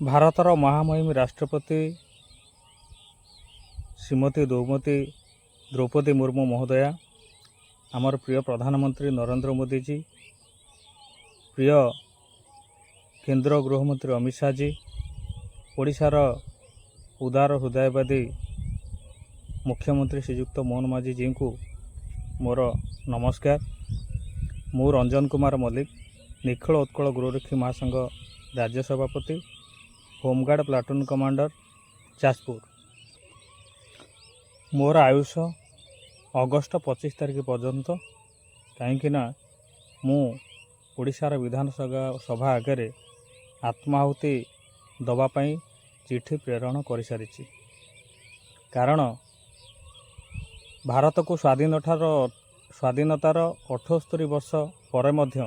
ଭାରତର ମହାମହିମ ରାଷ୍ଟ୍ରପତି ଶ୍ରୀମତୀ ଦ୍ରୌପଦୀ ମୁର୍ମୁ ମହୋଦୟା, ଆମର ପ୍ରିୟ ପ୍ରଧାନମନ୍ତ୍ରୀ ନରେନ୍ଦ୍ର ମୋଦିଜୀ, ପ୍ରିୟ କେନ୍ଦ୍ର ଗୃହମନ୍ତ୍ରୀ ଅମିତ ଶାହାଜୀ, ଓଡ଼ିଶାର ଉଦାର ହୃଦୟବାଦୀ ମୁଖ୍ୟମନ୍ତ୍ରୀ ଶ୍ରୀଯୁକ୍ତ ମୋହନ ମାଝୀଜୀଙ୍କୁ ମୋର ନମସ୍କାର। ମୁଁ ରଞ୍ଜନ କୁମାର ମଲ୍ଲିକ, ନିଖିଳ ଉତ୍କଳ ଗୃହରକ୍ଷୀ ମହାସଂଘ ରାଜ୍ୟ ସଭାପତି, ହୋମଗାର୍ଡ଼ ପ୍ଲାଟୁନ୍ କମାଣ୍ଡର, ଯାଜପୁର। ମୋର ଆୟୁଷ ଅଗଷ୍ଟ 25 ତାରିଖ ପର୍ଯ୍ୟନ୍ତ, କାହିଁକିନା ମୁଁ ଓଡ଼ିଶାର ବିଧାନସଭା ଆଗରେ ଆତ୍ମାହୁତି ଦେବା ପାଇଁ ଚିଠି ପ୍ରେରଣ କରିସାରିଛି। କାରଣ ଭାରତକୁ ସ୍ୱାଧୀନତାର 78 ବର୍ଷ ପରେ ମଧ୍ୟ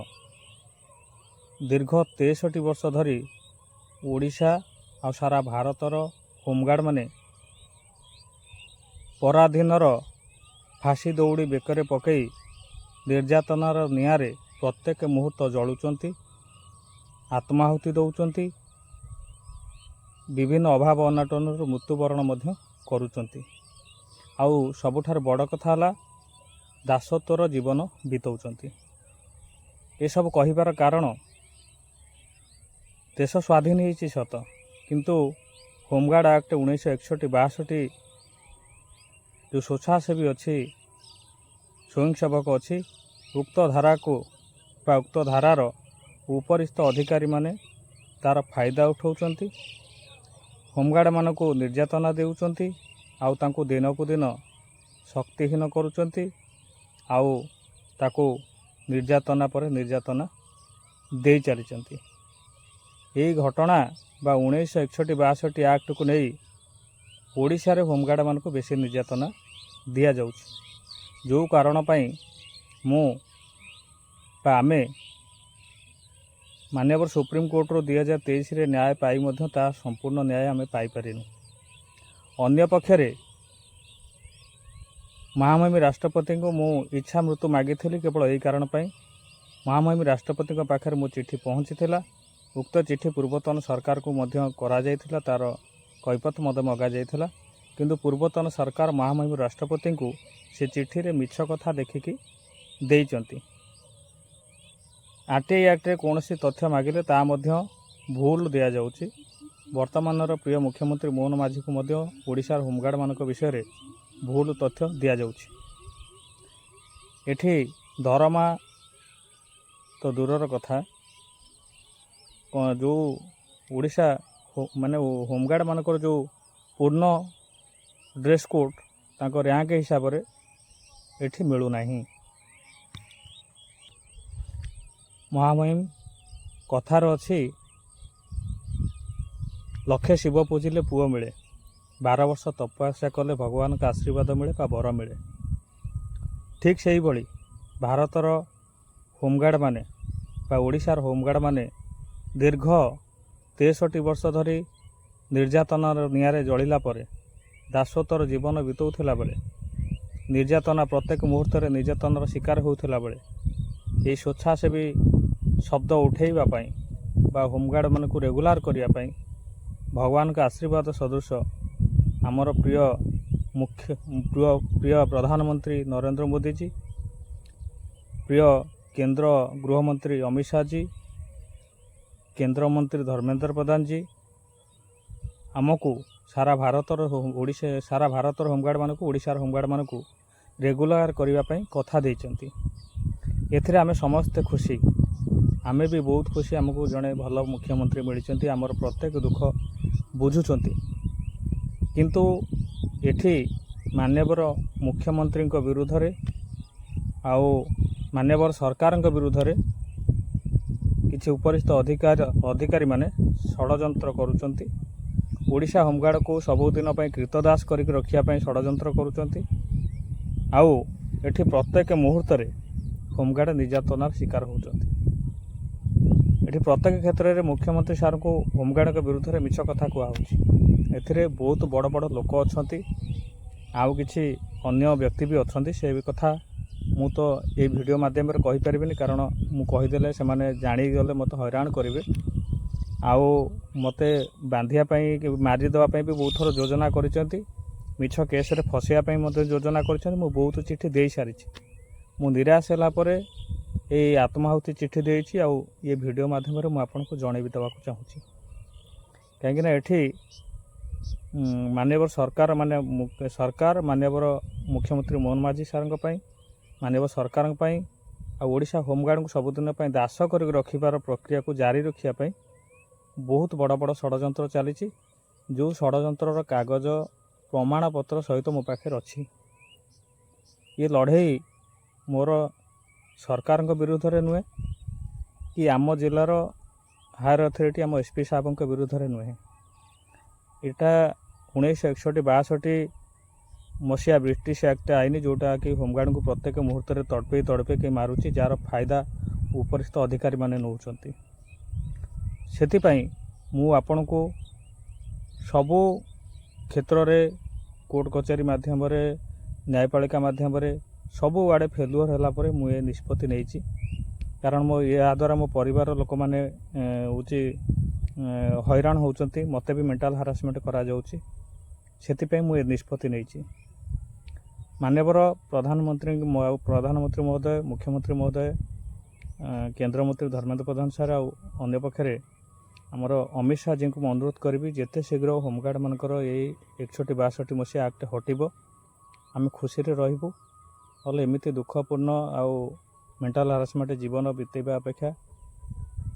ଦୀର୍ଘ 63 ବର୍ଷ ଧରି ଓଡ଼ିଶା ଆଉ ସାରା ଭାରତର ହୋମଗାର୍ଡ଼ମାନେ ପରାଧୀନର ଫାଶୀ ଦଉଡ଼ି ବେକରେ ପକାଇ ନିର୍ଯାତନାର ନିଆଁରେ ପ୍ରତ୍ୟେକ ମୁହୂର୍ତ୍ତ ଜଳୁଛନ୍ତି, ଆତ୍ମାହୁତି ଦେଉଛନ୍ତି, ବିଭିନ୍ନ ଅଭାବ ଅନାଟନରୁ ମୃତ୍ୟୁବରଣ ମଧ୍ୟ କରୁଛନ୍ତି। ଆଉ ସବୁଠାରୁ ବଡ଼ କଥା ହେଲା ଦାସତ୍ୱର ଜୀବନ ବିତାଉଛନ୍ତି। ଏସବୁ କହିବାର କାରଣ, ଦେଶ ସ୍ୱାଧୀନ ହେଇଛି ସତ, କିନ୍ତୁ ହୋମଗାର୍ଡ଼ ଆକ୍ଟ 1961-62 ଯେଉଁ ସ୍ୱେଚ୍ଛାସେବୀ ଅଛି, ସ୍ୱୟଂସେବକ ଅଛି, ଉକ୍ତ ଧାରାର ଉପରିସ୍ଥ ଅଧିକାରୀମାନେ ତା'ର ଫାଇଦା ଉଠାଉଛନ୍ତି, ହୋମଗାର୍ଡ଼ମାନଙ୍କୁ ନିର୍ଯାତନା ଦେଉଛନ୍ତି, ଆଉ ତାଙ୍କୁ ଦିନକୁ ଦିନ ଶକ୍ତିହୀନ କରୁଛନ୍ତି, ଆଉ ତାକୁ ନିର୍ଯାତନା ପରେ ନିର୍ଯାତନା ଦେଇ ଚାଲିଛନ୍ତି। ଏହି ଘଟଣା ବା 1961-62 ଆକ୍ଟକୁ ନେଇ ଓଡ଼ିଶାରେ ହୋମଗାର୍ଡ଼ମାନଙ୍କୁ ବେଶୀ ନିର୍ଯାତନା ଦିଆଯାଉଛି। ଯେଉଁ କାରଣ ପାଇଁ ଆମେ ମାନ୍ୟବର ସୁପ୍ରିମକୋର୍ଟରୁ 2023ରେ ନ୍ୟାୟ ପାଇ ମଧ୍ୟ ତାହା ସମ୍ପୂର୍ଣ୍ଣ ନ୍ୟାୟ ଆମେ ପାଇପାରିନୁ। ଅନ୍ୟପକ୍ଷରେ ମହାମହିମ ରାଷ୍ଟ୍ରପତିଙ୍କୁ ମୁଁ ଇଚ୍ଛା ମୃତ୍ୟୁ ମାଗିଥିଲି କେବଳ ଏହି କାରଣ ପାଇଁ। ମହାମହିମ ରାଷ୍ଟ୍ରପତିଙ୍କ ପାଖରେ ମୋ ଚିଠି ପହଞ୍ଚିଥିଲା। ଉକ୍ତ ଚିଠି ପୂର୍ବତନ ସରକାରକୁ ମଧ୍ୟ କରାଯାଇଥିଲା, ତା'ର କୈଫତ ମଧ୍ୟ ମଗାଯାଇଥିଲା। କିନ୍ତୁ ପୂର୍ବତନ ସରକାର ମହାମହିମ ରାଷ୍ଟ୍ରପତିଙ୍କୁ ସେ ଚିଠିରେ ମିଛ କଥା ଦେଖିକି ଦେଇଛନ୍ତି। RTI ଆକ୍ଟରେ କୌଣସି ତଥ୍ୟ ମାଗିଲେ ତାହା ମଧ୍ୟ ଭୁଲ ଦିଆଯାଉଛି। ବର୍ତ୍ତମାନର ପ୍ରିୟ ମୁଖ୍ୟମନ୍ତ୍ରୀ ମୋହନ ମାଝୀଙ୍କୁ ମଧ୍ୟ ଓଡ଼ିଶାର ହୋମଗାର୍ଡ଼ମାନଙ୍କ ବିଷୟରେ ଭୁଲ ତଥ୍ୟ ଦିଆଯାଉଛି। ଏଠି ଦରମା ତ ଦୂରର କଥା, ଯେଉଁ ଓଡ଼ିଶା ହୋମଗାର୍ଡ଼ମାନଙ୍କର ଯେଉଁ ପୂର୍ଣ୍ଣ ଡ୍ରେସ୍ କୋଡ଼୍ ତାଙ୍କ ର୍ୟାଙ୍କ ହିସାବରେ ଏଠି ମିଳୁନାହିଁ। ମହାମହିମ କଥାର ଅଛି, ଲକ୍ଷେ ଶିବ ପୂଜିଲେ ପୁଅ ମିଳେ, 12 ବର୍ଷ ତପସ୍ୟା କଲେ ଭଗବାନଙ୍କ ଆଶୀର୍ବାଦ ମିଳେ ବା ବର ମିଳେ। ଠିକ୍ ସେହିଭଳି ଭାରତର ହୋମଗାର୍ଡ଼ମାନେ ବା ଓଡ଼ିଶାର ହୋମଗାର୍ଡ଼ମାନେ ଦୀର୍ଘ 63 ବର୍ଷ ଧରି ନିର୍ଯାତନାର ନିଆଁରେ ଜଳିଲା ପରେ, ଦାସତ୍ୱର ଜୀବନ ବିତାଉଥିଲା ବେଳେ, ନିର୍ଯାତନା ପ୍ରତ୍ୟେକ ମୁହୂର୍ତ୍ତରେ ନିର୍ଯାତନାର ଶିକାର ହେଉଥିଲା ବେଳେ, ଏହି ସ୍ୱେଚ୍ଛାସେବୀ ଶବ୍ଦ ଉଠାଇବା ପାଇଁ ବା ହୋମଗାର୍ଡ଼ମାନଙ୍କୁ ରେଗୁଲାର କରିବା ପାଇଁ ଭଗବାନଙ୍କ ଆଶୀର୍ବାଦ ସଦୃଶ ଆମର ପ୍ରିୟ ପ୍ରଧାନମନ୍ତ୍ରୀ ନରେନ୍ଦ୍ର ମୋଦିଜୀ, ପ୍ରିୟ କେନ୍ଦ୍ର ଗୃହମନ୍ତ୍ରୀ ଅମିତ ଶାହାଜୀ, କେନ୍ଦ୍ରମନ୍ତ୍ରୀ ଧର୍ମେନ୍ଦ୍ର ପ୍ରଧାନଜୀ ଆମକୁ ସାରା ଭାରତର ହୋମଗାର୍ଡ଼ମାନଙ୍କୁ, ଓଡ଼ିଶାର ହୋମଗାର୍ଡ଼ମାନଙ୍କୁ ରେଗୁଲାର କରିବା ପାଇଁ କଥା ଦେଇଛନ୍ତି। ଏଥିରେ ଆମେ ସମସ୍ତେ ଖୁସି, ଆମେ ବି ବହୁତ ଖୁସି। ଆମକୁ ଜଣେ ଭଲ ମୁଖ୍ୟମନ୍ତ୍ରୀ ମିଳିଛନ୍ତି, ଆମର ପ୍ରତ୍ୟେକ ଦୁଃଖ ବୁଝୁଛନ୍ତି। କିନ୍ତୁ ଏଠି ମାନ୍ୟବର ମୁଖ୍ୟମନ୍ତ୍ରୀଙ୍କ ବିରୁଦ୍ଧରେ ଆଉ ମାନ୍ୟବର ସରକାରଙ୍କ ବିରୁଦ୍ଧରେ କିଛି ଉପରିସ୍ଥ ଅଧିକାରୀମାନେ ଷଡ଼ଯନ୍ତ୍ର କରୁଛନ୍ତି। ଓଡ଼ିଶା ହୋମଗାର୍ଡ଼କୁ ସବୁଦିନ ପାଇଁ କ୍ରୀତଦାସ କରିକି ରଖିବା ପାଇଁ ଷଡ଼ଯନ୍ତ୍ର କରୁଛନ୍ତି। ଆଉ ଏଠି ପ୍ରତ୍ୟେକ ମୁହୂର୍ତ୍ତରେ ହୋମଗାର୍ଡ଼ ନିର୍ଯାତନାର ଶିକାର ହେଉଛନ୍ତି। ଏଠି ପ୍ରତ୍ୟେକ କ୍ଷେତ୍ରରେ ମୁଖ୍ୟମନ୍ତ୍ରୀ ସାର୍ଙ୍କୁ ହୋମଗାର୍ଡ଼ଙ୍କ ବିରୁଦ୍ଧରେ ମିଛ କଥା କୁହାହେଉଛି। ଏଥିରେ ବହୁତ ବଡ଼ ବଡ଼ ଲୋକ ଅଛନ୍ତି, ଆଉ କିଛି ଅନ୍ୟ ବ୍ୟକ୍ତି ବି ଅଛନ୍ତି। ସେ କଥା ମୁଁ ତ এই ଭିଡ଼ିଓ ମାଧ୍ୟମରେ କହିପାରିବିନି, କାରଣ ମୁଁ କହିଦେଲେ ସେମାନେ ଜାଣିଗଲେ ମୋତେ ହଇରାଣ କରିବେ। ଆଉ ମୋତେ ବାନ୍ଧିବା ପାଇଁ ମାରିଦେବା ପାଇଁ ବି ବହୁତ ଥର ଯୋଜନା କରିଛନ୍ତି। ମିଛ କେସ୍ରେ ଫସିବା ପାଇଁ ମଧ୍ୟ ଯୋଜନା କରିଛନ୍ତି। ମୁଁ ବହୁତ ଚିଠି ଦେଇସାରିଛି। ମୁଁ ନିରାଶ ହେଲା ପରେ ଏଇ ଆତ୍ମାହୁତି ଚିଠି ଦେଇଛି। ଆଉ ଏ ଭିଡ଼ିଓ ମାଧ୍ୟମରେ ମୁଁ ଆପଣଙ୍କୁ ଜଣେଇ ଦେବାକୁ ଚାହୁଁଛି। କାହିଁକିନା ଏଠି ମାନ୍ୟବର ସରକାର ମାନ୍ୟବର ମୁଖ୍ୟମନ୍ତ୍ରୀ ମୋହନ ମାଝୀ ସାର୍ଙ୍କ ପାଇଁ, ମାନ୍ୟବର ସରକାରଙ୍କ ପାଇଁ ଆଉ ଓଡ଼ିଶା ହୋମଗାର୍ଡ଼ଙ୍କୁ ସବୁଦିନ ପାଇଁ ଦାସ କରିକି ରଖିବାର ପ୍ରକ୍ରିୟାକୁ ଜାରି ରଖିବା ପାଇଁ ବହୁତ ବଡ଼ ବଡ଼ ଷଡ଼ଯନ୍ତ୍ର ଚାଲିଛି। ଯେଉଁ ଷଡ଼ଯନ୍ତ୍ରର କାଗଜ ପ୍ରମାଣପତ୍ର ସହିତ ମୋ ପାଖରେ ଅଛି। ଏ ଲଢ଼େଇ ମୋର ସରକାରଙ୍କ ବିରୁଦ୍ଧରେ ନୁହେଁ କି ଆମ ଜିଲ୍ଲାର ହାୟର ଅଥରିଟି ଆମ ଏସ୍ପି ସାହେବଙ୍କ ବିରୁଦ୍ଧରେ ନୁହେଁ। ଏଇଟା 1961-62 ମସିହା ବ୍ରିଟିଶ ଆକ୍ଟ ଆଇନ, ଯେଉଁଟାକି ହୋମଗାର୍ଡ଼ଙ୍କୁ ପ୍ରତ୍ୟେକ ମୁହୂର୍ତ୍ତରେ ତଡ଼ପେଇ ମାରୁଛି, ଯାହାର ଫାଇଦା ଉପରିସ୍ଥ ଅଧିକାରୀମାନେ ନେଉଛନ୍ତି। ସେଥିପାଇଁ ମୁଁ ଆପଣଙ୍କୁ ସବୁ କ୍ଷେତ୍ରରେ କୋର୍ଟ କଚେରୀ ମାଧ୍ୟମରେ, ନ୍ୟାୟପାଳିକା ମାଧ୍ୟମରେ ସବୁଆଡ଼େ ଫେଲୁଅର ହେଲା ପରେ ମୁଁ ଏ ନିଷ୍ପତ୍ତି ନେଇଛି। କାରଣ ଏହାଦ୍ୱାରା ମୋ ପରିବାର ଲୋକମାନେ ହଇରାଣ ହେଉଛନ୍ତି। ମୋତେ ବି ମେଣ୍ଟାଲ ହାରାସମେଣ୍ଟ କରାଯାଉଛି। ସେଥିପାଇଁ ମୁଁ ଏ ନିଷ୍ପତ୍ତି ନେଇଛି। ମାନ୍ୟବର ପ୍ରଧାନମନ୍ତ୍ରୀ ମହୋଦୟ, ମୁଖ୍ୟମନ୍ତ୍ରୀ ମହୋଦୟ, କେନ୍ଦ୍ରମନ୍ତ୍ରୀ ଧର୍ମେନ୍ଦ୍ର ପ୍ରଧାନ ସାର୍ ଆଉ ଅନ୍ୟପକ୍ଷରେ ଆମର ଅମିତ ଶାହ ଜୀଙ୍କୁ ମୁଁ ଅନୁରୋଧ କରିବି, ଯେତେ ଶୀଘ୍ର ହୋମଗାର୍ଡ଼ମାନଙ୍କର ଏଇ 61-62 ମସିହା ଆକ୍ଟ ହଟିବ ଆମେ ଖୁସିରେ ରହିବୁ। ନହେଲେ ଏମିତି ଦୁଃଖପୂର୍ଣ୍ଣ ଆଉ ମେଣ୍ଟାଲ ହାରାସମେଣ୍ଟ ଜୀବନ ବିତେଇବା ଅପେକ୍ଷା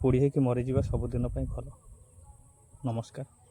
ପୋଡ଼ି ହେଇକି ମରିଯିବା ସବୁଦିନ ପାଇଁ ଭଲ। ନମସ୍କାର।